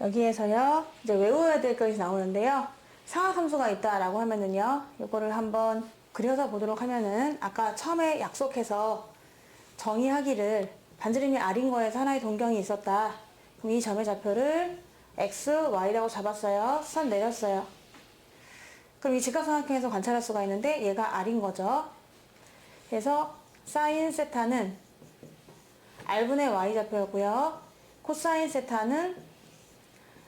여기에서요, 이제 외워야 될 것이 나오는데요. 상하함수가 있다라고 하면은요, 이거를 한번 그려서 보도록 하면은, 아까 처음에 약속해서 정의하기를 반지름이 R인 거에서 하나의 동경이 있었다. 그럼 이 점의 좌표를 X, Y라고 잡았어요. 선 내렸어요. 그럼 이 직각삼각형에서 관찰할 수가 있는데, 얘가 R인 거죠. 그래서 사인 세타는 R분의 Y 좌표였고요. 코사인 세타는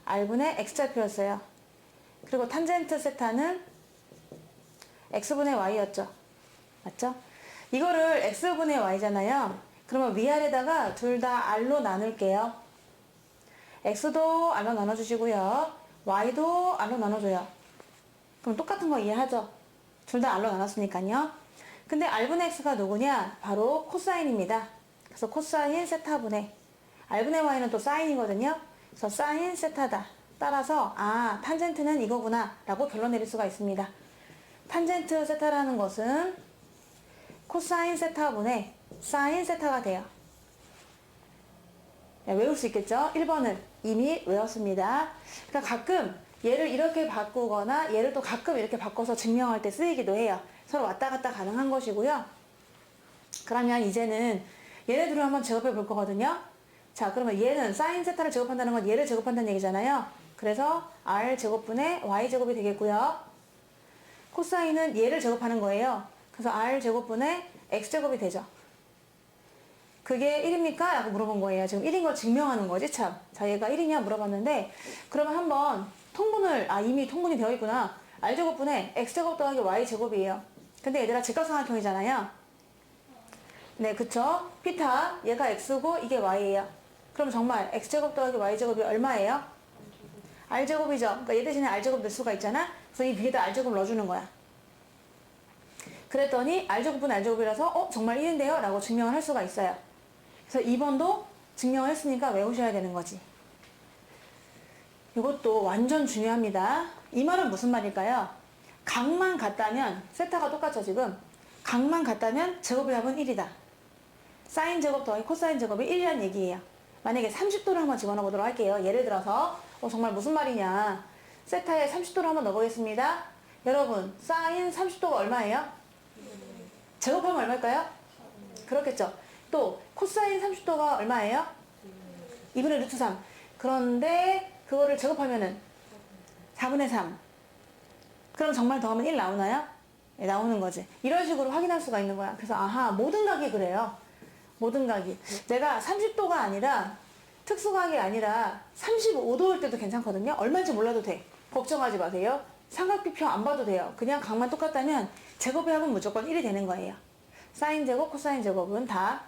R분의 X좌표였어요. 그리고 탄젠트 세타는 X분의 Y였죠. 맞죠? 이거를 X분의 Y잖아요. 그러면 위아래다가 둘 다 R로 나눌게요. X도 R로 나눠주시고요. Y도 R로 나눠줘요. 그럼 똑같은 거 이해하죠? 둘 다 R로 나눴으니까요. 근데 R분의 X가 누구냐? 바로 코사인입니다. 그래서 코사인 세타분의 R분의 Y는 또 사인이거든요. 그래서 사인 세타다. 따라서 탄젠트는 이거구나 라고 결론 내릴 수가 있습니다. 탄젠트 세타라는 것은 코사인 세타분의 사인 세타가 돼요. 외울 수 있겠죠? 1번은 이미 외웠습니다. 그러니까 가끔 얘를 이렇게 바꾸거나 얘를 또 가끔 이렇게 바꿔서 증명할 때 쓰이기도 해요. 서로 왔다 갔다 가능한 것이고요. 그러면 이제는 얘네들을 한번 제곱해 볼 거거든요. 자, 그러면 얘는 사인 세타를 제곱한다는 건 얘를 제곱한다는 얘기잖아요. 그래서 R 제곱분의 Y 제곱이 되겠고요. 코사인은 얘를 제곱하는 거예요. 그래서 R 제곱분의 X 제곱이 되죠. 그게 1입니까? 라고 물어본 거예요. 지금 1인 걸 증명하는 거지, 참. 자, 얘가 1이냐 물어봤는데, 그러면 한번 통분을, 이미 통분이 되어 있구나. R 제곱분의 X 제곱 더하기 Y 제곱이에요. 근데 얘들아 직각삼각형이잖아요. 네, 그쵸? 피타, 얘가 X고 이게 Y예요. 그럼 정말 X제곱 더하기 Y제곱이 얼마예요? R제곱이죠. 그러니까 얘 대신에 R제곱 넣을 수가 있잖아. 그래서 이 위에다 R제곱 넣어주는 거야. 그랬더니 R제곱은 R제곱이라서 정말 1인데요? 라고 증명을 할 수가 있어요. 그래서 2번도 증명을 했으니까 외우셔야 되는 거지. 이것도 완전 중요합니다. 이 말은 무슨 말일까요? 각만 같다면 세타가 똑같죠 지금. 각만 같다면 제곱의 합은 1이다. 사인 제곱 더하기 코사인 제곱이 1이란 얘기예요. 만약에 30도를 한번 집어넣어 보도록 할게요. 예를 들어서 정말 무슨 말이냐. 세타에 30도를 한번 넣어보겠습니다. 여러분 사인 30도가 얼마예요? 제곱하면 얼마일까요? 그렇겠죠. 또 코사인 30도가 얼마예요? 2분의 루트 3. 그런데 그거를 제곱하면은 4분의 3. 그럼 정말 더하면 1 나오나요? 네, 나오는 거지. 이런 식으로 확인할 수가 있는 거야. 그래서 모든 각이 그래요. 모든 각이. 내가 30도가 아니라 특수각이 아니라 35도일 때도 괜찮거든요. 얼마인지 몰라도 돼. 걱정하지 마세요. 삼각비표 안 봐도 돼요. 그냥 각만 똑같다면 제곱의 합은 무조건 1이 되는 거예요. 사인 제곱, 코사인 제곱은 다.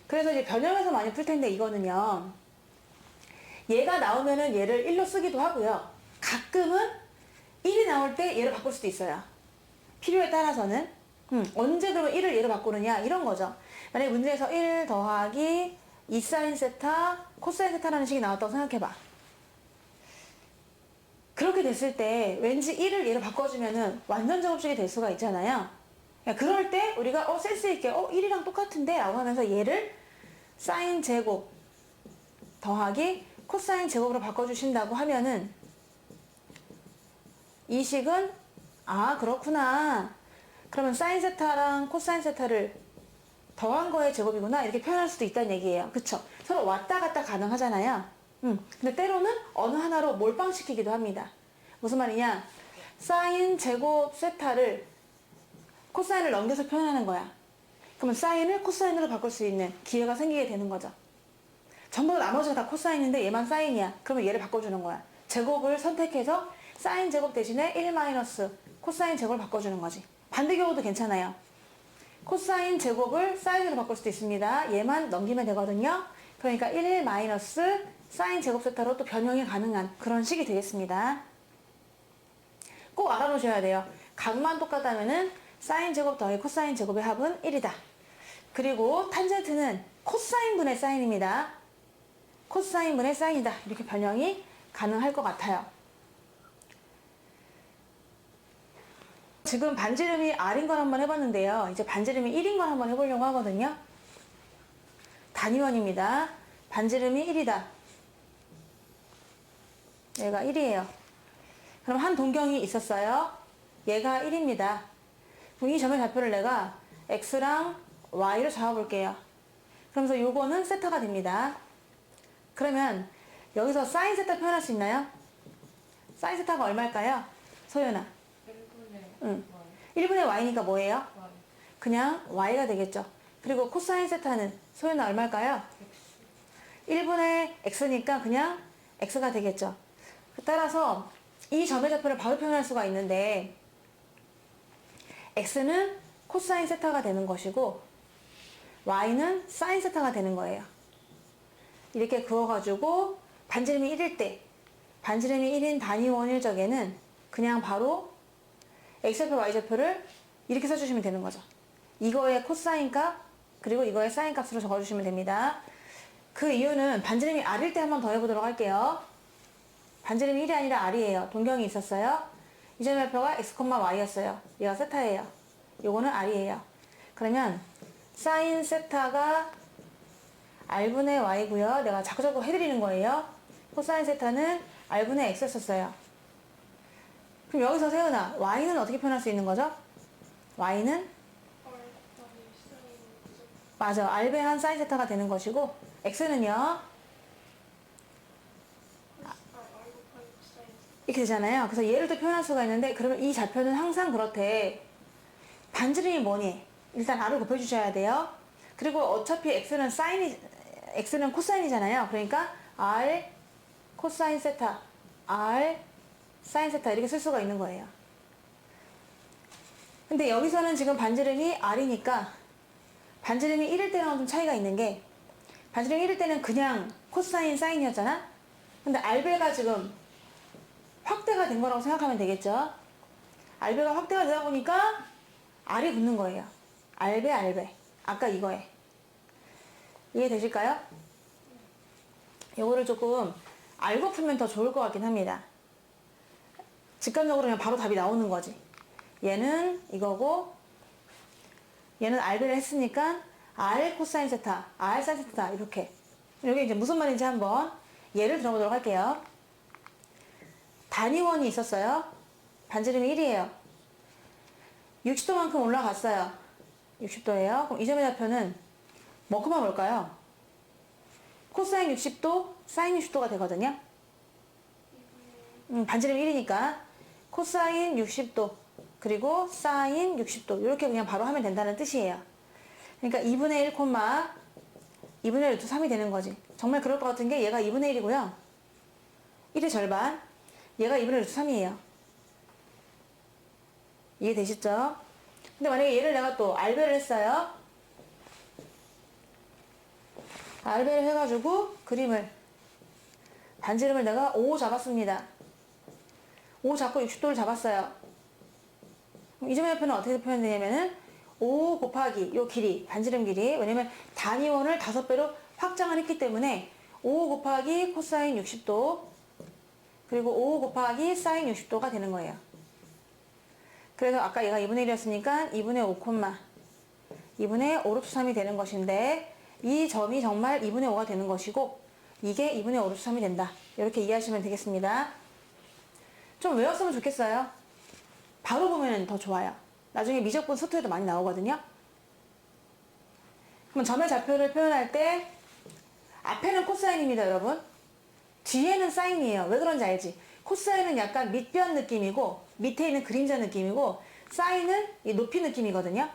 그래서 이제 변형해서 많이 풀 텐데 이거는요. 얘가 나오면은 얘를 1로 쓰기도 하고요. 가끔은 1이 나올 때 얘를 바꿀 수도 있어요. 필요에 따라서는. 언제 그러면 1을 얘로 바꾸느냐 이런 거죠. 만약에 문제에서 1 더하기 2사인 세타 코사인 세타라는 식이 나왔다고 생각해봐. 그렇게 됐을 때 왠지 1을 얘로 바꿔주면은 완전 제곱식이 될 수가 있잖아요. 그럴 때 우리가 센스 있게 1이랑 똑같은데 라고 하면서 얘를 사인 제곱 더하기 코사인 제곱으로 바꿔주신다고 하면은 이 식은 그렇구나. 그러면 사인 세타랑 코사인 세타를 더한 거의 제곱이구나 이렇게 표현할 수도 있다는 얘기예요. 그쵸? 서로 왔다 갔다 가능하잖아요. 근데 때로는 어느 하나로 몰빵시키기도 합니다. 무슨 말이냐? 사인 제곱 세타를 코사인을 넘겨서 표현하는 거야. 그러면 사인을 코사인으로 바꿀 수 있는 기회가 생기게 되는 거죠. 전부 나머지가 다 코사인인데 얘만 사인이야. 그러면 얘를 바꿔주는 거야. 제곱을 선택해서 사인 제곱 대신에 1 마이너스 코사인 제곱을 바꿔주는 거지. 반대 경우도 괜찮아요. 코사인 제곱을 사인으로 바꿀 수도 있습니다. 얘만 넘기면 되거든요. 그러니까 1 마이너스 사인 제곱 세타로 또 변형이 가능한 그런 식이 되겠습니다. 꼭 알아놓으셔야 돼요. 각만 똑같다면은 사인 제곱 더하기 코사인 제곱의 합은 1이다. 그리고 탄젠트는 코사인분의 사인입니다. 코사인분의 사인이다. 이렇게 변형이 가능할 것 같아요. 지금 반지름이 R인 걸 한번 해봤는데요. 이제 반지름이 1인 걸 한번 해보려고 하거든요. 단위원입니다. 반지름이 1이다. 얘가 1이에요. 그럼 한 동경이 있었어요. 얘가 1입니다. 그럼 이 점의 좌표를 내가 x랑 y로 잡아볼게요. 그러면서 요거는 세타가 됩니다. 그러면 여기서 사인 세타 표현할 수 있나요? 사인 세타가 얼마일까요? 소연아. 1분의 y니까 뭐예요? 그냥 y가 되겠죠. 그리고 코사인 세타는 소연아 얼마일까요? 1분의 x니까 그냥 x가 되겠죠. 따라서 이 점의 좌표를 바로 표현할 수가 있는데 x는 코사인 세타가 되는 것이고 y는 사인 세타가 되는 거예요. 이렇게 그어가지고 반지름이 1일 때 반지름이 1인 단위 원일적에는 그냥 바로 x좌표 y좌표를 이렇게 써주시면 되는 거죠. 이거의 코사인 값 그리고 이거의 사인 값으로 적어주시면 됩니다. 그 이유는 반지름이 r일 때 한번 더 해보도록 할게요. 반지름이 1이 아니라 r이에요. 동경이 있었어요. 이 점의 좌표가 x, y였어요. 얘가 세타예요. 요거는 r이에요. 그러면 사인 세타가 r분의 y고요. 내가 자꾸자꾸 해드리는 거예요. 코사인 세타는 r분의 x였었어요. 그럼 여기서 세연아, y는 어떻게 표현할 수 있는 거죠? y는 맞아, r배한 사인 세타가 되는 것이고 x는요 이렇게 되잖아요. 그래서 얘를 또 표현할 수가 있는데 그러면 이 좌표는 항상 그렇대. 반지름이 뭐니? 일단 r을 곱해주셔야 돼요. 그리고 어차피 x는 코사인이잖아요. 그러니까 r 코사인 세타, r 사인 세타 이렇게 쓸 수가 있는 거예요. 근데 여기서는 지금 반지름이 r이니까 반지름이 1일 때랑 좀 차이가 있는 게 반지름이 1일 때는 그냥 코사인 사인이었잖아. 근데 r배가 지금 확대가 된 거라고 생각하면 되겠죠. r배가 확대가 되다 보니까 r이 붙는 거예요. r배. 아까 이거에. 이해되실까요? 요거를 조금 알고 풀면 더 좋을 것 같긴 합니다. 직관적으로 그냥 바로 답이 나오는 거지. 얘는 이거고 얘는 r배를 했으니까 r 코사인 세타, r 사인 세타 이렇게. 여기 이제 무슨 말인지 한번 예를 들어보도록 할게요. 단위원이 있었어요. 반지름이 1이에요. 60도만큼 올라갔어요. 60도예요. 그럼 이 점의 좌표는 뭐크만 뭘까요? 코사인 60도, 사인 60도가 되거든요. 반지름 1이니까 코사인 60도 그리고 사인 60도 이렇게 그냥 바로 하면 된다는 뜻이에요. 그러니까 2분의 1, 2분의 1 루트 3이 되는 거지. 정말 그럴 것 같은 게 얘가 2분의 1이고요. 1의 절반, 얘가 2분의 루트 3이에요. 이해되시죠? 근데 만약에 얘를 내가 또 r배를 했어요. r배를 해가지고 그림을 반지름을 내가 5 잡았습니다. 5 잡고 60도를 잡았어요. 그럼 이 점의 좌표는 어떻게 표현되냐면은 5 곱하기 요 길이, 반지름 길이. 왜냐면 단위원을 5배로 확장을 했기 때문에 5 곱하기 코사인 60도 그리고 5 곱하기 사인 60도가 되는 거예요. 그래서 아까 얘가 2분의 1이었으니까 2분의 5, 2분의 5 루트 3이 되는 것인데 이 점이 정말 2분의 5가 되는 것이고 이게 2분의 5 루트 3이 된다. 이렇게 이해하시면 되겠습니다. 좀 외웠으면 좋겠어요. 바로 보면 더 좋아요. 나중에 미적분 소트에도 많이 나오거든요. 그럼 점의 좌표를 표현할 때 앞에는 코사인입니다, 여러분. 뒤에는 사인이에요. 왜 그런지 알지? 코사인은 약간 밑변 느낌이고 밑에 있는 그림자 느낌이고 사인은 이 높이 느낌이거든요.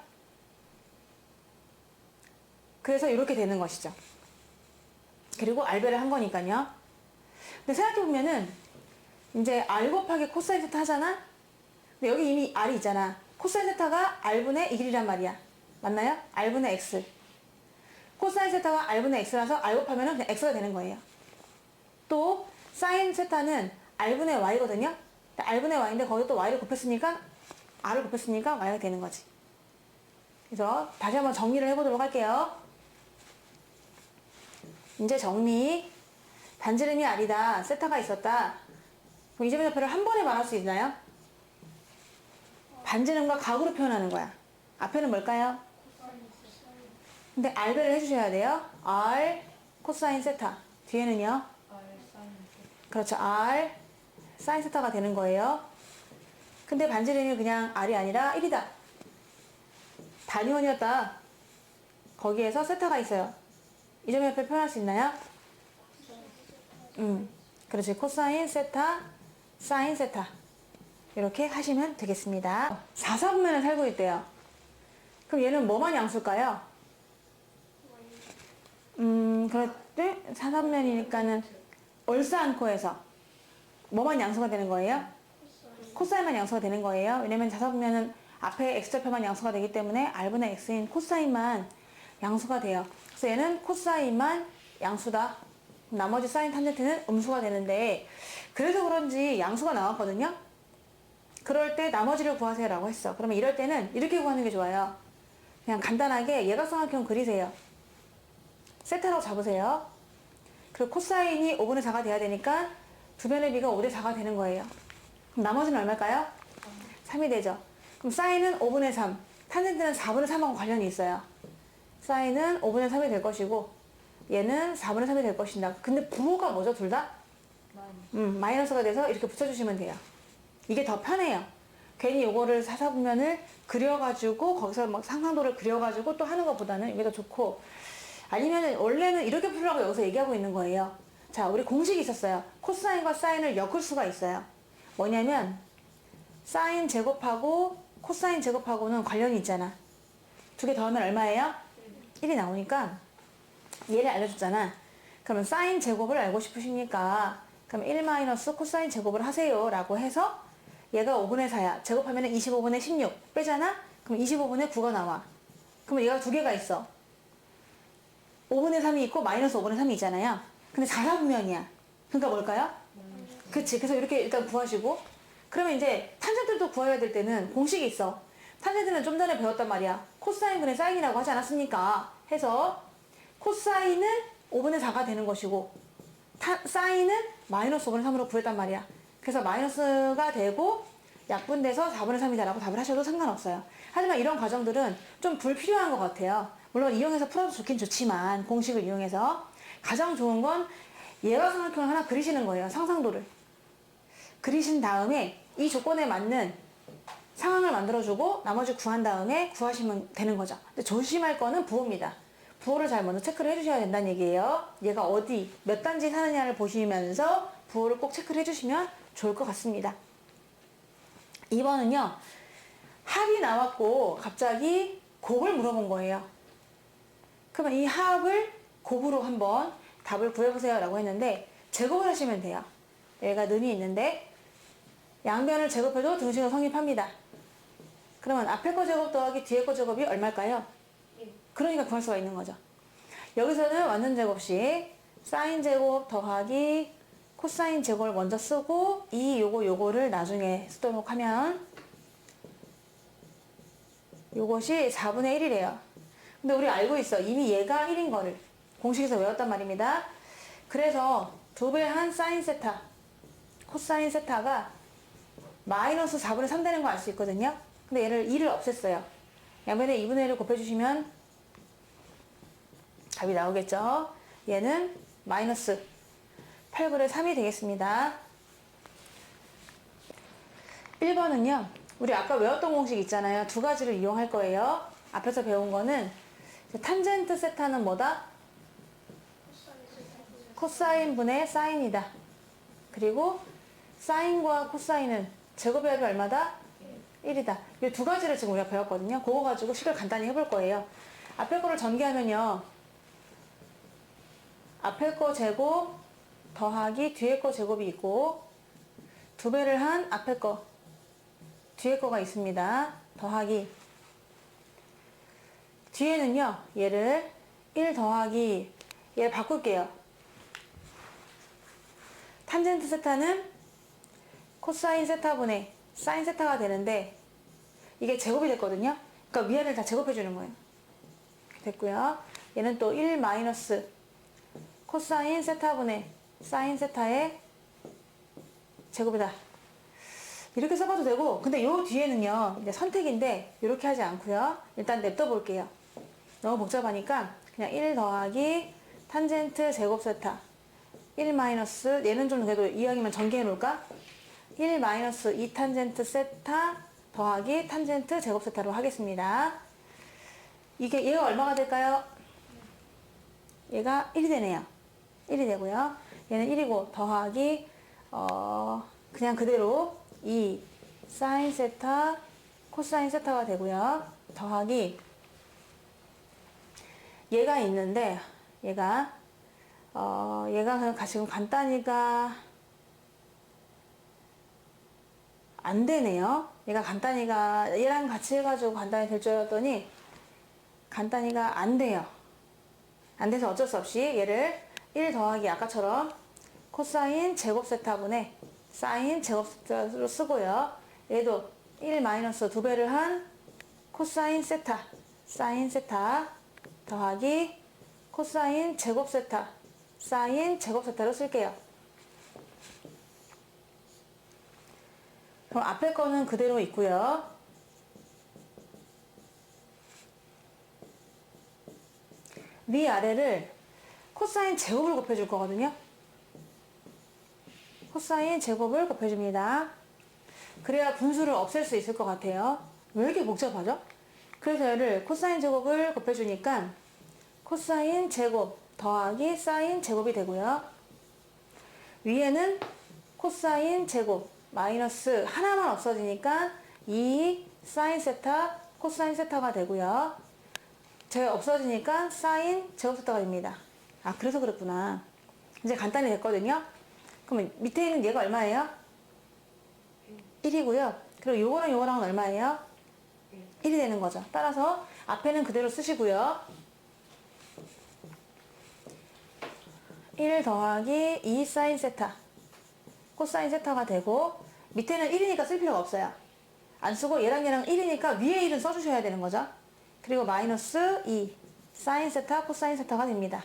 그래서 이렇게 되는 것이죠. 그리고 r배를 한 거니까요. 근데 생각해보면은 이제 r 곱하기 코사인 세타 하잖아? 근데 여기 이미 r이 있잖아. 코사인 세타가 r분의 1이란 말이야. 맞나요? r분의 x. 코사인 세타가 r분의 x라서 r 곱하면 그냥 x가 되는 거예요. 또 사인 세타는 r분의 y거든요. r분의 y인데 거기 또 y를 곱했으니까 r을 곱했으니까 y가 되는 거지. 그래서 다시 한번 정리를 해보도록 할게요. 이제 정리. 반지름이 r이다. 세타가 있었다. 그럼 이 점의 좌표를 한 번에 말할 수 있나요? 반지름과 각으로 표현하는 거야. 앞에는 뭘까요? 근데 r배를 해주셔야 돼요. r 코사인 세타. 뒤에는요? 그렇죠. r 사인 세타가 되는 거예요. 근데 반지름이 그냥 R이 아니라 1이다. 단위원이었다. 거기에서 세타가 있어요. 이 점 옆에 표현할 수 있나요? 그렇지. 코사인 세타, 사인 세타. 이렇게 하시면 되겠습니다. 4사분면에 살고 있대요. 그럼 얘는 뭐만 양수일까요? 그럴 때 4사분면이니까는 얼싸안코에서 뭐만 양수가 되는 거예요? 코사인만 양수가 되는 거예요. 왜냐면 4사분면은 앞에 x좌표만 양수가 되기 때문에 r분의 x인 코사인만 양수가 돼요. 그래서 얘는 코사인만 양수다. 나머지 사인 탄젠트는 음수가 되는데, 그래서 그런지 양수가 나왔거든요. 그럴 때 나머지를 구하세요 라고 했어. 그러면 이럴 때는 이렇게 구하는 게 좋아요. 그냥 간단하게 예각삼각형 그리세요. 세타라고 잡으세요. 그리고 코사인이 5분의 4가 돼야 되니까 두 변의 비가 5대 4가 되는 거예요. 그럼 나머지는 얼마일까요? 3이 되죠. 그럼 사인은 5분의 3, 탄젠트는 4분의 3하고 관련이 있어요. 사인은 5분의 3이 될 것이고 얘는 4분의 3이 될 것이다. 근데 부호가 뭐죠, 둘 다? 마이너스가 돼서 이렇게 붙여주시면 돼요. 이게 더 편해요. 괜히 요거를 사사분면을 그려가지고 거기서 막 상상도를 그려가지고 또 하는 것보다는 이게 더 좋고, 아니면은 원래는 이렇게 풀라고 여기서 얘기하고 있는 거예요. 자, 우리 공식이 있었어요. 코사인과 사인을 엮을 수가 있어요. 뭐냐면 사인 제곱하고 코사인 제곱하고는 관련이 있잖아. 두 개 더하면 얼마예요? 1이 나오니까 얘를 알려줬잖아. 그러면 사인 제곱을 알고 싶으십니까? 그럼 1 마이너스 코사인 제곱을 하세요 라고 해서 얘가 5분의 4야. 제곱하면 25분의 16 빼잖아? 그럼 25분의 9가 나와. 그러면 얘가 두 개가 있어. 5분의 3이 있고 마이너스 5분의 3이 있잖아요. 근데 4사분면이야. 그러니까 뭘까요? 그치. 그래서 이렇게 일단 구하시고, 그러면 이제 탄젠트도 구해야 될 때는 공식이 있어. 탄젠트는 좀 전에 배웠단 말이야. 코사인 분의 사인이라고 하지 않았습니까? 해서 코사인은 5분의 4가 되는 것이고 사인은 마이너스 5분의 3으로 구했단 말이야. 그래서 마이너스가 되고 약분돼서 4분의 3이다 라고 답을 하셔도 상관없어요. 하지만 이런 과정들은 좀 불필요한 것 같아요. 물론 이용해서 풀어도 좋긴 좋지만 공식을 이용해서 가장 좋은 건 예각삼각형을 하나 그리시는 거예요. 상상도를 그리신 다음에 이 조건에 맞는 상황을 만들어주고 나머지 구한 다음에 구하시면 되는 거죠. 근데 조심할 거는 부호입니다. 부호를 잘 먼저 체크를 해주셔야 된다는 얘기예요. 얘가 어디 몇 단지 사느냐를 보시면서 부호를 꼭 체크를 해주시면 좋을 것 같습니다. 2번은요. 합이 나왔고 갑자기 곱을 물어본 거예요. 그러면 이 합을 곱으로 한번 답을 구해보세요 라고 했는데 제곱을 하시면 돼요. 얘가 는이 있는데 양변을 제곱해도 등식은 성립합니다. 그러면 앞에 거 제곱 더하기 뒤에 거 제곱이 얼마일까요? 그러니까 구할 수가 있는 거죠. 여기서는 완전 제곱식 사인 제곱 더하기 코사인 제곱을 먼저 쓰고 요거를 나중에 쓰도록 하면 요것이 4분의 1이래요. 근데 우리 알고 있어. 이미 얘가 1인 거를 공식에서 외웠단 말입니다. 그래서 2배 한 사인 세타 코사인 세타가 마이너스 4분의 3 되는 거 알 수 있거든요. 근데 얘를 2를 없앴어요. 양변에 2분의 1을 곱해주시면 답이 나오겠죠. 얘는 마이너스 8분의 3이 되겠습니다. 1번은요. 우리 아까 외웠던 공식 있잖아요. 두 가지를 이용할 거예요. 앞에서 배운 거는 탄젠트 세타는 뭐다? 코사인 분의 사인이다. 그리고 사인과 코사인은 제곱의 합이 얼마다? 1이다. 이 두 가지를 지금 우리가 배웠거든요. 그거 가지고 식을 간단히 해볼 거예요. 앞에 거를 전개하면요. 앞에 거 제곱 더하기 뒤에 거 제곱이 있고 2배를 한 앞에 거 뒤에 거가 있습니다. 더하기 뒤에는요. 얘를 1 더하기 얘를 바꿀게요. 탄젠트 세타는 코사인 세타분의 사인 세타가 되는데 이게 제곱이 됐거든요. 그러니까 위아래를 다 제곱해 주는 거예요. 이렇게 됐고요. 얘는 또 1 마이너스 코사인 세타분의 사인 세타의 제곱이다. 이렇게 써봐도 되고, 근데 요 뒤에는요 이제 선택인데 이렇게 하지 않고요. 일단 냅둬 볼게요. 너무 복잡하니까 그냥 1 더하기 탄젠트 제곱 세타 1 마이너스 얘는 좀 그래도 이왕이면 전개해 놓을까? 1 마이너스 2 탄젠트 세타 더하기 탄젠트 제곱 세타로 하겠습니다. 이게 얘가 얼마가 될까요? 얘가 1이 되네요. 1이 되고요. 얘는 1이고 더하기 그냥 그대로 2 사인 세타 코사인 세타가 되고요. 더하기 얘가 있는데 얘가 그냥 지금 간단히가 안 되네요. 얘가 간단히가 얘랑 같이 해가지고 간단히 될 줄 알았더니 간단히가 안 돼요. 안 돼서 어쩔 수 없이 얘를 1 더하기 아까처럼 코사인 제곱 세타분의 사인 제곱 세타로 쓰고요. 얘도 1 마이너스 2배를 한 코사인 세타 사인 세타 더하기 코사인 제곱 세타 사인 제곱 세타로 쓸게요. 그럼 앞에 거는 그대로 있고요. 위아래를 코사인 제곱을 곱해줄 거거든요. 코사인 제곱을 곱해줍니다. 그래야 분수를 없앨 수 있을 것 같아요. 왜 이렇게 복잡하죠? 그래서 얘를 코사인 제곱을 곱해주니까 코사인 제곱 더하기 사인 제곱이 되고요. 위에는 코사인 제곱 마이너스 하나만 없어지니까 2 사인 세타 코사인 세타가 되고요. 제가 없어지니까 사인 제곱 세타가 됩니다. 아, 그래서 그랬구나. 이제 간단히 됐거든요. 그러면 밑에 있는 얘가 얼마예요? 1이고요. 그리고 요거랑 요거랑은 얼마예요? 1이 되는 거죠. 따라서 앞에는 그대로 쓰시고요. 1 더하기 2 사인 세타 코사인 세타가 되고 밑에는 1이니까 쓸 필요가 없어요. 안 쓰고 얘랑 얘랑 1이니까 위에 1은 써주셔야 되는 거죠. 그리고 마이너스 2 사인 세타 코사인 세타가 됩니다.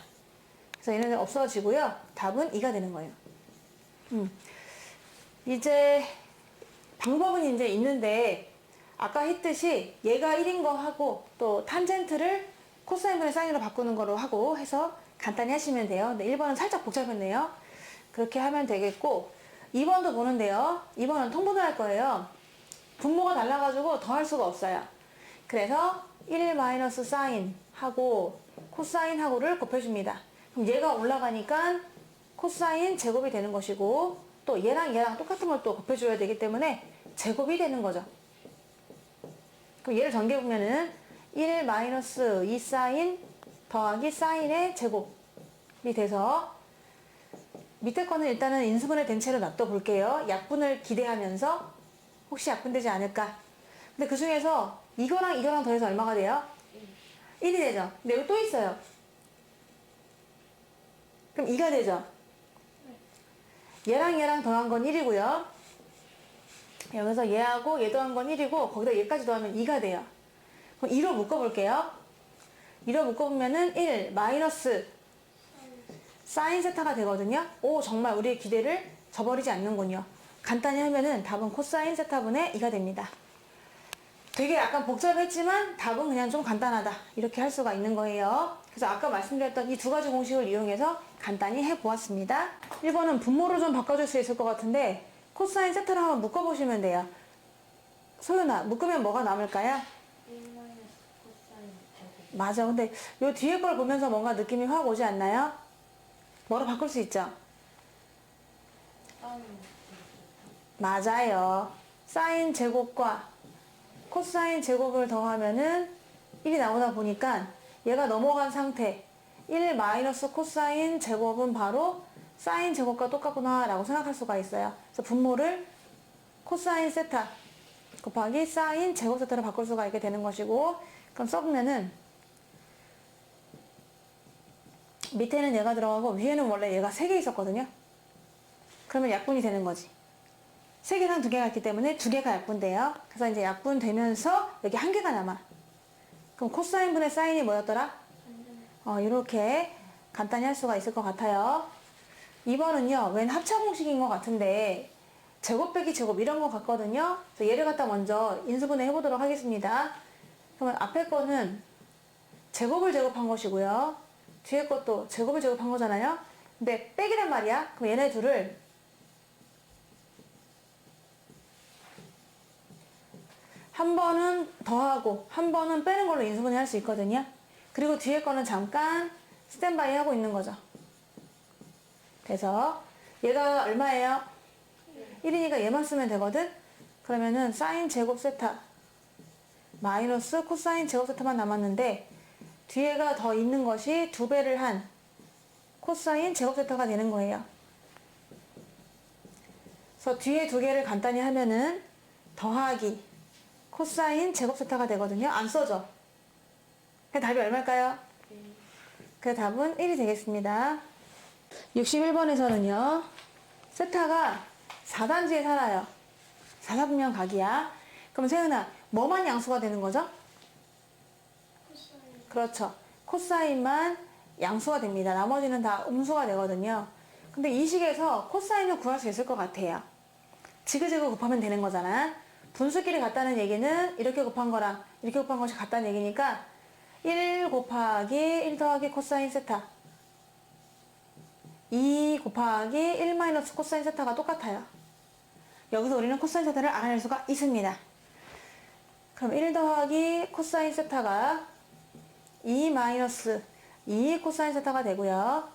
그래서 얘는 없어지고요. 답은 2가 되는 거예요. 이제 방법은 이제 있는데 아까 했듯이 얘가 1인 거 하고 또 탄젠트를 코사인분의 사인으로 바꾸는 거로 하고 해서 간단히 하시면 돼요. 근데 1번은 살짝 복잡했네요. 그렇게 하면 되겠고 2번도 보는데요. 2번은 통분을 할 거예요. 분모가 달라가지고 더할 수가 없어요. 그래서 1 마이너스 사인 하고 코사인 하고를 곱해줍니다. 그럼 얘가 올라가니까 코사인 제곱이 되는 것이고 또 얘랑 똑같은 걸 또 곱해줘야 되기 때문에 제곱이 되는 거죠. 그럼 얘를 전개해보면은 1 마이너스 2 사인 더하기 사인의 제곱이 돼서 밑에 거는 일단은 인수분해 된 채로 놔둬 볼게요. 약분을 기대하면서 혹시 약분되지 않을까. 근데 그 중에서 이거랑 더해서 얼마가 돼요? 1이 되죠. 근데 여기 또 있어요. 그럼 2가 되죠. 얘랑 더한 건 1이고요. 여기서 얘하고 얘 더한 건 1이고 거기다 얘까지 더하면 2가 돼요. 그럼 2로 묶어볼게요. 2로 묶어보면은 1 마이너스 사인 세타가 되거든요. 오, 정말 우리의 기대를 저버리지 않는군요. 간단히 하면은 답은 코사인 세타분의 2가 됩니다. 되게 약간 복잡했지만 답은 그냥 좀 간단하다. 이렇게 할 수가 있는 거예요. 그래서 아까 말씀드렸던 이 두 가지 공식을 이용해서 간단히 해보았습니다. 1번은 분모를 좀 바꿔줄 수 있을 것 같은데 코사인 세타를 한번 묶어보시면 돼요. 소연아, 묶으면 뭐가 남을까요? 1 마이너스 코사인 제곱. 맞아. 근데 요 뒤에 걸 보면서 뭔가 느낌이 확 오지 않나요? 뭐로 바꿀 수 있죠? 사인 맞아요. 사인 제곱과 코사인 제곱을 더하면은 1이 나오다 보니까 얘가 넘어간 상태 1 마이너스 코사인 제곱은 바로 사인 제곱과 똑같구나 라고 생각할 수가 있어요. 그래서 분모를 코사인 세타 곱하기 사인 제곱 세타로 바꿀 수가 있게 되는 것이고 그럼 써보면은 밑에는 얘가 들어가고 위에는 원래 얘가 3개 있었거든요. 그러면 약분이 되는 거지. 3개랑 2개가 있기 때문에 2개가 약분돼요. 그래서 이제 약분되면서 여기 1개가 남아. 그럼 코사인분의 사인이 뭐였더라? 이렇게 간단히 할 수가 있을 것 같아요. 2번은요, 웬 합차 공식인 것 같은데 제곱 빼기 제곱 이런 것 같거든요. 그래서 얘를 갖다 먼저 인수분해 해보도록 하겠습니다. 그러면 앞에 거는 제곱을 제곱한 것이고요. 뒤에 것도 제곱을 제곱한 거잖아요. 근데 빼기란 말이야. 그럼 얘네 둘을 한 번은 더하고 한 번은 빼는 걸로 인수분해 할 수 있거든요. 그리고 뒤에 거는 잠깐 스탠바이 하고 있는 거죠. 그래서 얘가 얼마예요? 1이니까 얘만 쓰면 되거든. 그러면은 사인 제곱 세타 마이너스 코사인 제곱 세타만 남았는데 뒤에가 더 있는 것이 2배를 한 코사인 제곱 세타가 되는 거예요. 그래서 뒤에 두 개를 간단히 하면은 더하기 코사인 제곱 세타가 되거든요. 안 써져. 그 답이 얼마일까요? 그 답은 1이 되겠습니다. 61번에서는요. 세타가 4단지에 살아요. 4사분면 각이야. 그럼 세은아, 뭐만 양수가 되는 거죠? 코사인. 그렇죠. 코사인만 양수가 됩니다. 나머지는 다 음수가 되거든요. 근데 이 식에서 코사인을 구할 수 있을 것 같아요. 지그재그 곱하면 되는 거잖아. 분수끼리 같다는 얘기는 이렇게 곱한 거랑 이렇게 곱한 것이 같다는 얘기니까 1 곱하기 1 더하기 코사인 세타 2 곱하기 1 마이너스 코사인 세타가 똑같아요. 여기서 우리는 코사인 세타를 알아낼 수가 있습니다. 그럼 1 더하기 코사인 세타가 2 마이너스 2 코사인 세타가 되고요.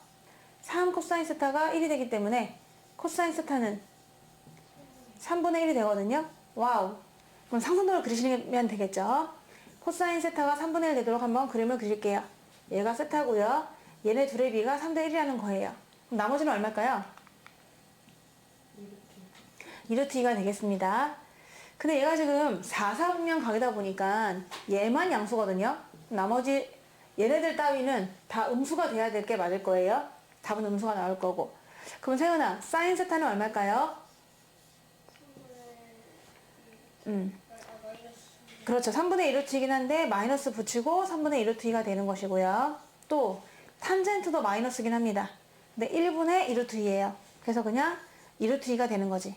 3 코사인 세타가 1이 되기 때문에 코사인 세타는 3분의 1이 되거든요. 와우. 그럼 상선도를 그리시면 되겠죠. 코사인 세타가 3분의 1 되도록 한번 그림을 그릴게요. 얘가 세타고요. 얘네 둘의 비가 3대 1이라는 거예요. 그럼 나머지는 얼마일까요? 2루트2가 되겠습니다. 근데 얘가 지금 4사분면 각이다 보니까 얘만 양수거든요. 나머지 얘네들 따위는 다 음수가 돼야 될 게 맞을 거예요. 답은 음수가 나올 거고. 그럼 세은아, 사인 세타는 얼마일까요? 그렇죠. 3분의 1루트이긴 한데 마이너스 붙이고 3분의 1루트2가 되는 것이고요. 또 탄젠트도 마이너스긴 합니다. 근데 1분의 2루트2예요. 그래서 그냥 2루트2가 되는 거지.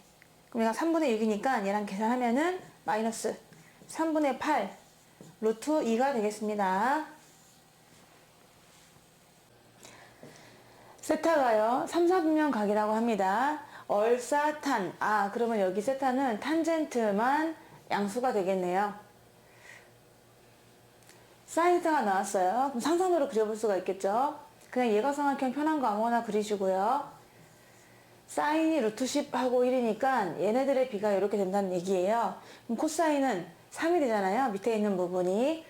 그럼 얘가 3분의 6이니까 얘랑 계산하면은 마이너스 3분의 8 루트 2가 되겠습니다. 세타가요 3, 4분면 각이라고 합니다. 얼사탄. 그러면 여기 세타는 탄젠트만 양수가 되겠네요. 사인 세타가 나왔어요. 그럼 상선으로 그려볼 수가 있겠죠. 그냥 예가상학형 편한 거 아무거나 그리시고요. 사인이 루트 10하고 1이니까 얘네들의 비가 이렇게 된다는 얘기예요. 그럼 코사인은 3이 되잖아요. 밑에 있는 부분이.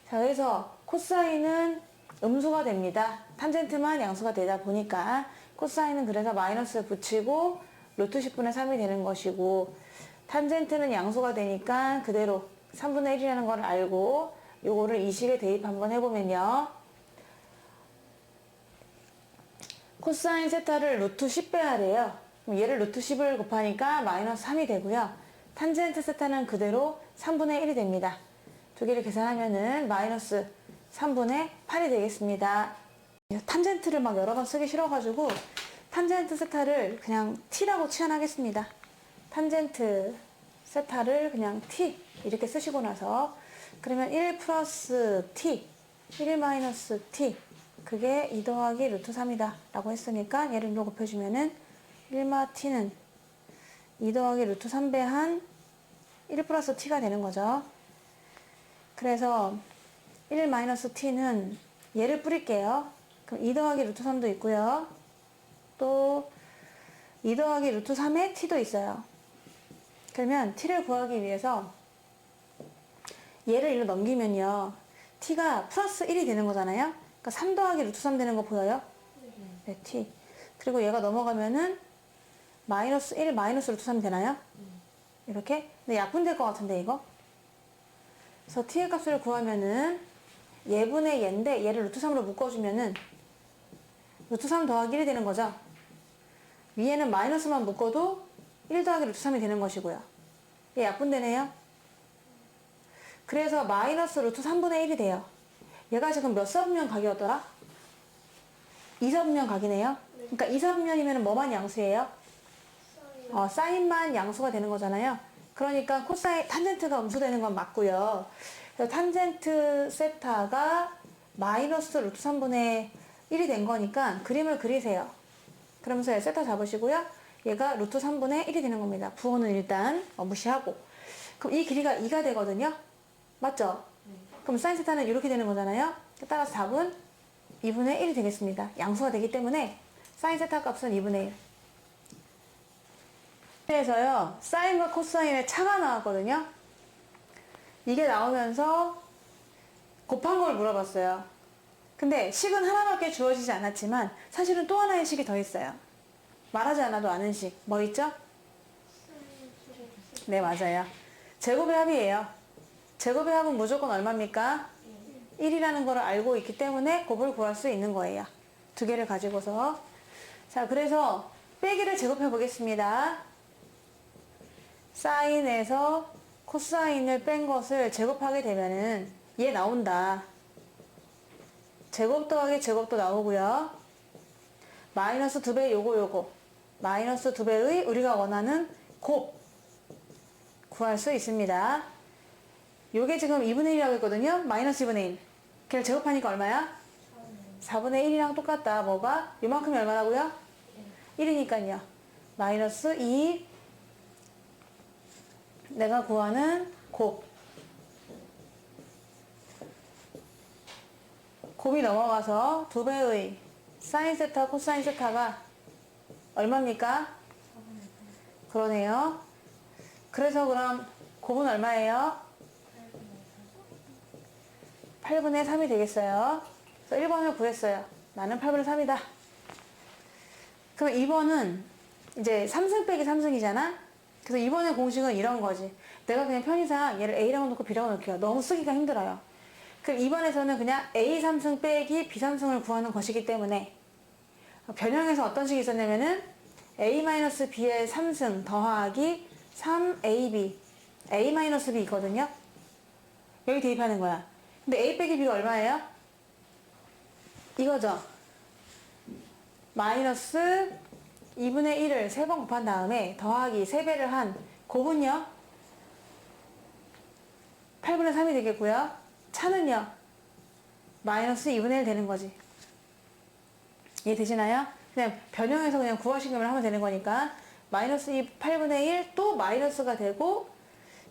자, 그래서 코사인은 음수가 됩니다. 탄젠트만 양수가 되다 보니까 코사인은 그래서 마이너스 붙이고 루트 10분의 3이 되는 것이고 탄젠트는 양수가 되니까 그대로 3분의 1이라는 걸 알고 요거를 이 식에 대입 한번 해보면요. 코사인 세타를 루트 10배 하래요. 그럼 얘를 루트 10을 곱하니까 마이너스 3이 되고요. 탄젠트 세타는 그대로 3분의 1이 됩니다. 두 개를 계산하면은 마이너스 3분의 8이 되겠습니다. 탄젠트를 막 여러 번 쓰기 싫어가지고 탄젠트 세타를 그냥 t라고 치환하겠습니다. 탄젠트 세타를 그냥 t 이렇게 쓰시고 나서 그러면 1 플러스 t 1 마이너스 t 그게 2 더하기 루트 3이다 라고 했으니까 얘를 일로 곱해주면은 1마 t는 2 더하기 루트 3배 한 1 플러스 t가 되는 거죠. 그래서 1 마이너스 t는 얘를 뿌릴게요. 그럼 2 더하기 루트 3도 있고요. 또 2 더하기 루트 3에 t도 있어요. 그러면 t를 구하기 위해서 얘를 일로 넘기면요. t가 플러스 1이 되는 거잖아요. 그러니까 3 더하기 루트 3 되는 거 보여요? 네, t. 그리고 얘가 넘어가면은 마이너스 1 마이너스 루트 3이 되나요? 이렇게? 근데 약분될 것 같은데 이거? 그래서 t의 값을 구하면은 얘분의 얘인데 얘를 루트 3으로 묶어주면은 루트 3 더하기 1이 되는 거죠. 위에는 마이너스만 묶어도 1 더하기 루트 3이 되는 것이고요. 얘 약분되네요. 그래서 마이너스 루트 3분의 1이 돼요. 얘가 지금 몇 사분면 각이었더라? 2사분면 각이네요. 그러니까 2사분면이면 뭐만 양수예요? 사인만 양수가 되는 거잖아요. 그러니까 코사인, 탄젠트가 음수되는 건 맞고요. 그래서 탄젠트 세타가 마이너스 루트 3분의 1이 된 거니까 그림을 그리세요. 그러면서 얘 세타 잡으시고요. 얘가 루트 3분의 1이 되는 겁니다. 부호는 일단 무시하고. 그럼 이 길이가 2가 되거든요. 맞죠? 네. 그럼 사인 세타는 이렇게 되는 거잖아요. 따라서 답은 2분의 1이 되겠습니다. 양수가 되기 때문에 사인 세타 값은 2분의 1. 그래서요, 사인과 코사인의 차가 나왔거든요. 이게 나오면서 곱한 걸 물어봤어요. 근데 식은 하나밖에 주어지지 않았지만 사실은 또 하나의 식이 더 있어요. 말하지 않아도 아는 식. 뭐 있죠? 네, 맞아요. 제곱의 합이에요. 제곱의 합은 무조건 얼마입니까? 1이라는 걸 알고 있기 때문에 곱을 구할 수 있는 거예요. 두 개를 가지고서. 자, 그래서 빼기를 제곱해 보겠습니다. 사인에서 코사인을 뺀 것을 제곱하게 되면은 얘 나온다. 제곱 더하기 제곱도 나오고요. 마이너스 2배 요거 마이너스 2배의 우리가 원하는 곱 구할 수 있습니다. 요게 지금 2분의 1이라고 했거든요. 마이너스 2분의 1. 걔를 제곱하니까 얼마야? 4분의 1이랑 똑같다. 뭐가? 요만큼이 얼마라고요? 1이니까요. 마이너스 2 내가 구하는 곱. 곱이 넘어가서 2배의 사인 세타 코사인 세타가 얼마입니까? 그러네요. 그래서 그럼 곱은 얼마예요? 8분의 3이 되겠어요. 그래서 1번을 구했어요. 나는 8분의 3이다. 그럼 2번은 이제 3승 빼기 3승이잖아? 그래서 2번의 공식은 이런 거지. 내가 그냥 편의상 얘를 A라고 놓고 B라고 놓을게요. 너무 쓰기가 힘들어요. 그럼 2번에서는 그냥 A 3승 빼기 B 3승을 구하는 것이기 때문에 변형에서 어떤 식이 있었냐면은 A-B의 3승 더하기 3AB A-B 있거든요. 여기 대입하는 거야. 근데 A 빼기 B가 얼마예요? 이거죠. 마이너스 2분의 1을 3번 곱한 다음에 더하기 3배를 한 곱은요 8분의 3이 되겠고요. 차는요 마이너스 2분의 1 되는 거지. 이해되시나요? 그냥 변형해서 그냥 구하식을 하면 되는 거니까 마이너스 8분의 1 또 마이너스가 되고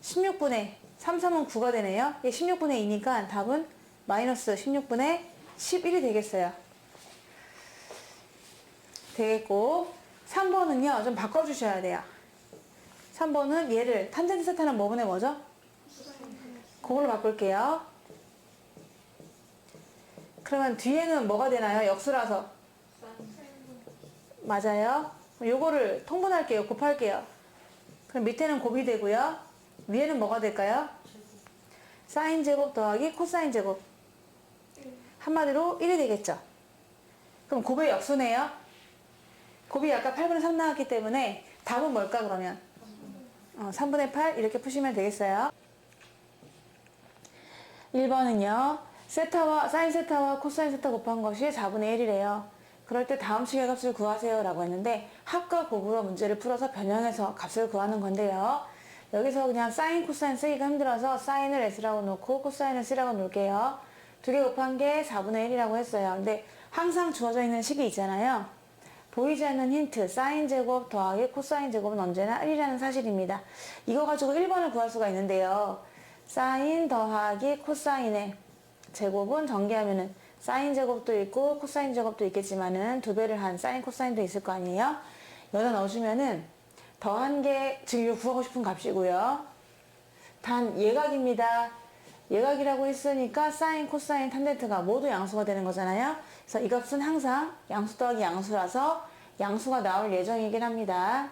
16분의 3, 3은 9가 되네요. 이게 16분의 2니까 답은 마이너스 16분의 11이 되겠어요. 되겠고 3번은요 좀 바꿔주셔야 돼요. 3번은 얘를 탄젠트 세타는 뭐분의 뭐죠? 그걸로 바꿀게요. 그러면 뒤에는 뭐가 되나요? 역수라서. 맞아요. 요거를 통분할게요. 곱할게요. 그럼 밑에는 곱이 되고요. 위에는 뭐가 될까요? 사인 제곱 더하기 코사인 제곱. 한마디로 1이 되겠죠. 그럼 곱의 역수네요. 곱이 아까 8분의 3 나왔기 때문에 답은 뭘까 그러면? 3분의 8 이렇게 푸시면 되겠어요. 1번은요. 사인 세타와 코사인 세타 곱한 것이 4분의 1이래요. 그럴 때 다음 식의 값을 구하세요 라고 했는데 합과 곱으로 문제를 풀어서 변형해서 값을 구하는 건데요. 여기서 그냥 사인 코사인 쓰기가 힘들어서 사인을 S라고 놓고 코사인을 C라고 놓을게요. 두 개 곱한 게 4분의 1이라고 했어요. 근데 항상 주어져 있는 식이 있잖아요. 보이지 않는 힌트, 사인 제곱 더하기 코사인 제곱은 언제나 1이라는 사실입니다. 이거 가지고 1번을 구할 수가 있는데요. 사인 더하기 코사인의 제곱은 전개하면은 사인 제곱도 있고 코사인 제곱도 있겠지만은 두 배를 한 사인 코사인도 있을 거 아니에요. 여기다 넣어주면은 더한 게 지금 이거 구하고 싶은 값이고요. 단 예각입니다. 예각이라고 했으니까 사인 코사인 탄젠트가 모두 양수가 되는 거잖아요. 그래서 이 값은 항상 양수 더하기 양수라서 양수가 나올 예정이긴 합니다.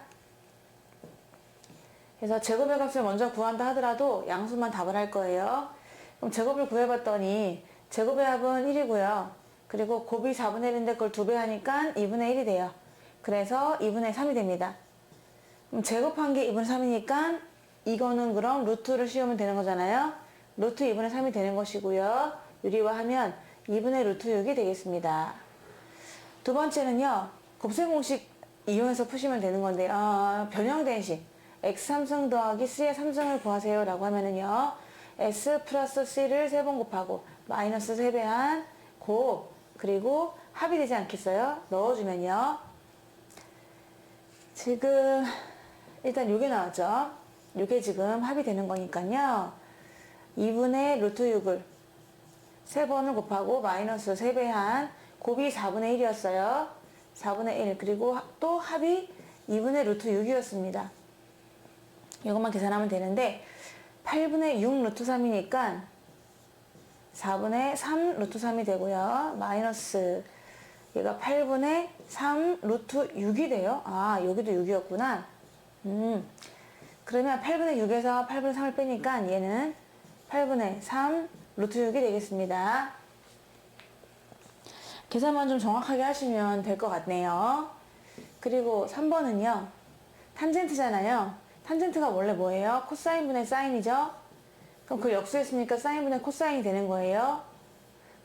그래서 제곱의 값을 먼저 구한다 하더라도 양수만 답을 할 거예요. 그럼 제곱을 구해봤더니 제곱의 합은 1이고요. 그리고 곱이 4분의 1인데 그걸 2배 하니까 2분의 1이 돼요. 그래서 2분의 3이 됩니다. 그럼 제곱한 게 2분의 3이니까 이거는 그럼 루트를 씌우면 되는 거잖아요. 루트 2분의 3이 되는 것이고요. 유리화하면 2분의 루트 6이 되겠습니다. 두 번째는요. 곱셈 공식 이용해서 푸시면 되는 건데요. 변형된 식. x 3승 더하기 c의 3승을 구하세요 라고 하면은요. s 플러스 c를 3번 곱하고 마이너스 3배 한 곱 그리고 합이 되지 않겠어요? 넣어주면요. 지금 일단 요게 나왔죠. 이게 지금 합이 되는 거니까요. 2분의 루트 6을 3번을 곱하고 마이너스 3배한 곱이 4분의 1이었어요. 4분의 1 그리고 또 합이 2분의 루트 6이었습니다. 이것만 계산하면 되는데 8분의 6 루트 3이니까 4분의 3 루트 3이 되고요. 마이너스 얘가 8분의 3 루트 6이 돼요. 아 여기도 6이었구나. 그러면 8분의 6에서 8분의 3을 빼니까 얘는 8분의 3 루트 6이 되겠습니다. 계산만 좀 정확하게 하시면 될 것 같네요. 그리고 3번은요. 탄젠트잖아요. 탄젠트가 원래 뭐예요? 코사인분의 사인이죠? 그럼 그 역수했으니까 사인분의 코사인이 되는 거예요.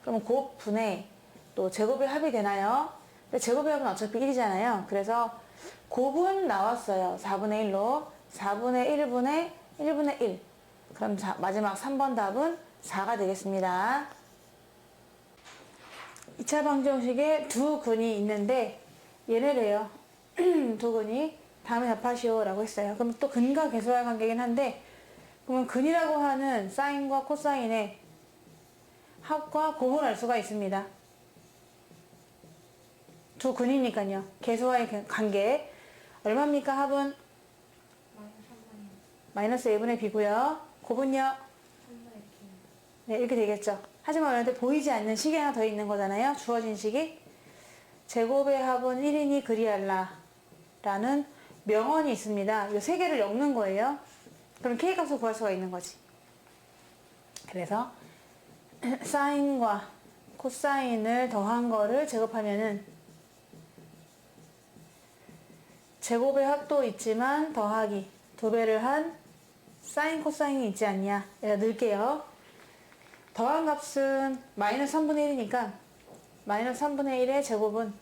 그러면 곱분의 또 제곱의 합이 되나요? 근데 제곱의 합은 어차피 1이잖아요. 그래서 곱은 나왔어요. 4분의 1로. 4분의 1분의 1분의 1. 그럼 마지막 3번 답은 4가 되겠습니다. 2차 방정식에 두 근이 있는데 얘네래요. 두 근이 다음에 답하시오 라고 했어요. 그럼 또 근과 계수할 관계긴 한데 그러면 근이라고 하는 사인과 코사인의 합과 곱을 알 수가 있습니다. 두 근이니까요. 계수와의 관계 얼마입니까? 합은? 마이너스 1분의 b고요. 곱은요? 네, 이렇게 되겠죠. 하지만 우리한테 보이지 않는 식이 하나 더 있는 거잖아요. 주어진 식이. 제곱의 합은 1이니 그리할라 라는 명언이 있습니다. 이 세 개를 엮는 거예요. 그럼 K값을 구할 수가 있는 거지. 그래서 사인과 코사인을 더한 거를 제곱하면은 제곱의 합도 있지만 더하기 2배를 한 사인 코사인이 있지 않냐. 얘가 넣을게요. 더한 값은 마이너스 3분의 1이니까 마이너스 3분의 1의 제곱은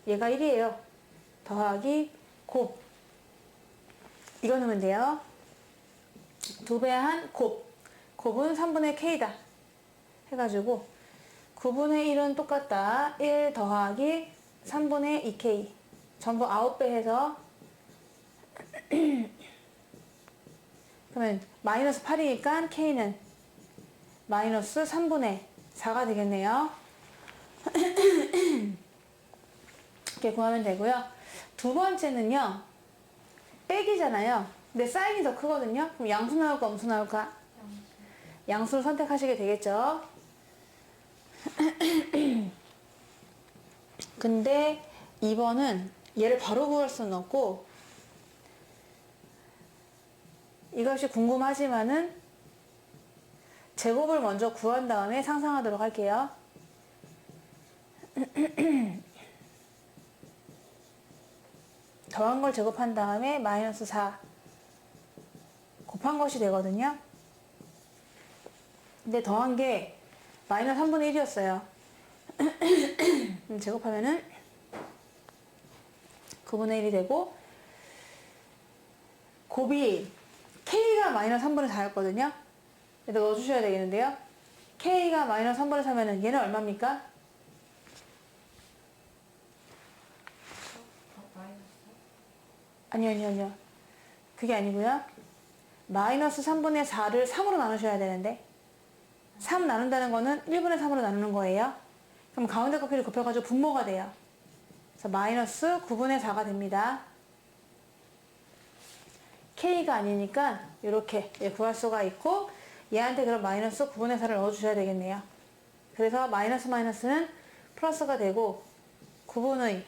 얘가 1이에요. 더하기 곱. 이거 넣으면 돼요. 2배한 곱. 곱은 3분의 K다. 해가지고 9분의 1은 똑같다. 1 더하기 3분의 2K. 전부 9배 해서 그러면 마이너스 8이니까 K는 마이너스 3분의 4가 되겠네요. 이렇게 구하면 되고요. 두 번째는요. 빼기잖아요. 근데 사인이 더 크거든요. 그럼 양수 나올까 음수 나올까? 양수를 선택하시게 되겠죠. 근데 2번은 얘를 바로 구할 수는 없고 이것이 궁금하지만은 제곱을 먼저 구한 다음에 상상하도록 할게요. 더한 걸 제곱한 다음에 마이너스 4 곱한 것이 되거든요. 근데 더한 게 마이너스 3분의 1이었어요. 제곱하면은 9분의 1이 되고 곱이 K가 마이너스 3분의 4였거든요. 여기다 넣어주셔야 되겠는데요. K가 마이너스 3분의 4면은 얘는 얼마입니까? 아니요. 그게 아니고요. 마이너스 3분의 4를 3으로 나누셔야 되는데 3 나눈다는 거는 1분의 3으로 나누는 거예요. 그럼 가운데 곱기를 곱해가지고 분모가 돼요. 그래서 마이너스 9분의 4가 됩니다. K가 아니니까 이렇게 구할 수가 있고 얘한테 그럼 마이너스 9분의 4를 넣어주셔야 되겠네요. 그래서 마이너스 마이너스는 플러스가 되고 9분의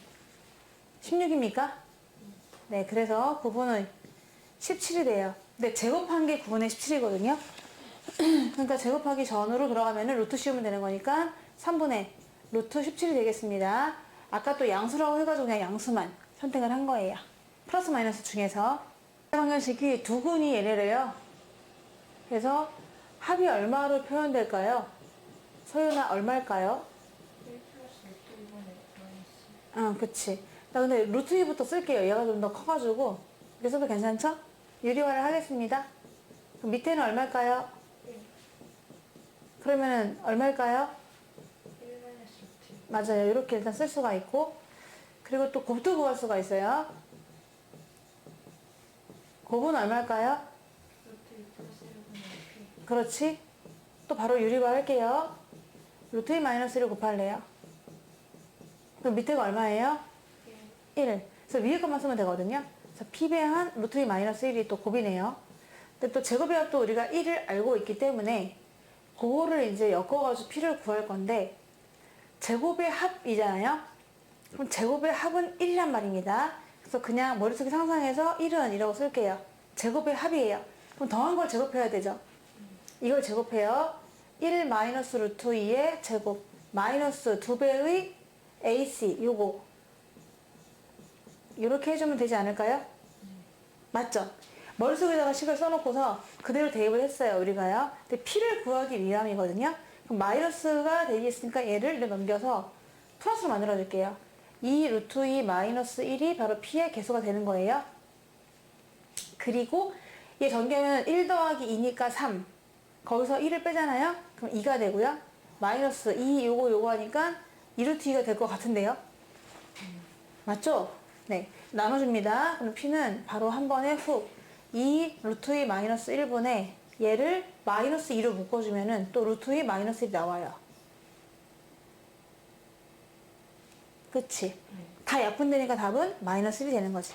16입니까? 네, 그래서 9분의 17이 돼요. 근데 제곱한 게 9분의 17이거든요. 그러니까 제곱하기 전으로 들어가면 루트 씌우면 되는 거니까 3분의 루트 17이 되겠습니다. 아까 또 양수라고 해가지고 그냥 양수만 선택을 한 거예요. 플러스 마이너스 중에서 방정식이 두 근이 얘네래요. 그래서 합이 얼마로 표현될까요? 소윤아 얼마일까요? 1 플러스 루트 2분의 마이너스. 그치. 나 근데 루트 2부터 쓸게요. 얘가 좀 더 커가지고. 이렇게 써도 괜찮죠? 유리화를 하겠습니다. 그럼 밑에는 얼마일까요? 1. 그러면은 얼마일까요? 1 마이너스 루트 2. 맞아요. 이렇게 일단 쓸 수가 있고. 그리고 또 곱도 구할 수가 있어요. 곱은 얼마일까요? 그렇지? 또 바로 유리화 할게요. 루트 2 마이너스 1을 곱할래요. 그럼 밑에가 얼마예요? 1. 그래서 위에 것만 쓰면 되거든요. 그래서 P배한 루트 2 마이너스 1이 또 곱이네요. 근데 또 제곱의 합도 우리가 1을 알고 있기 때문에 그거를 이제 엮어가지고 P를 구할 건데 제곱의 합이잖아요. 그럼 제곱의 합은 1이란 말입니다. 그래서 그냥 머릿속에 상상해서 1은 이라고 쓸게요. 제곱의 합이에요. 그럼 더한 걸 제곱해야 되죠. 이걸 제곱해요. 1 마이너스 루트 2의 제곱 마이너스 2배의 AC 요거 이렇게 해주면 되지 않을까요? 맞죠? 머릿속에다가 식을 써놓고서 그대로 대입을 했어요 우리가요. 근데 P를 구하기 위함이거든요. 그럼 마이너스가 되겠으니까 얘를 이렇게 넘겨서 플러스로 만들어 줄게요. 2 루트 2 마이너스 1이 바로 P의 개수가 되는 거예요. 그리고 얘 전개하면 1 더하기 2니까 3. 거기서 1을 빼잖아요. 그럼 2가 되고요. 마이너스 2 요거 하니까 2 루트 2가 될 것 같은데요. 맞죠? 네. 나눠줍니다. 그럼 P는 바로 한 번에 훅 2 루트 2 마이너스 1분의 얘를 마이너스 2로 묶어주면은 또 루트 2 마이너스 1이 나와요. 그치? 다 약분되니까 답은 마이너스 1이 되는 거지.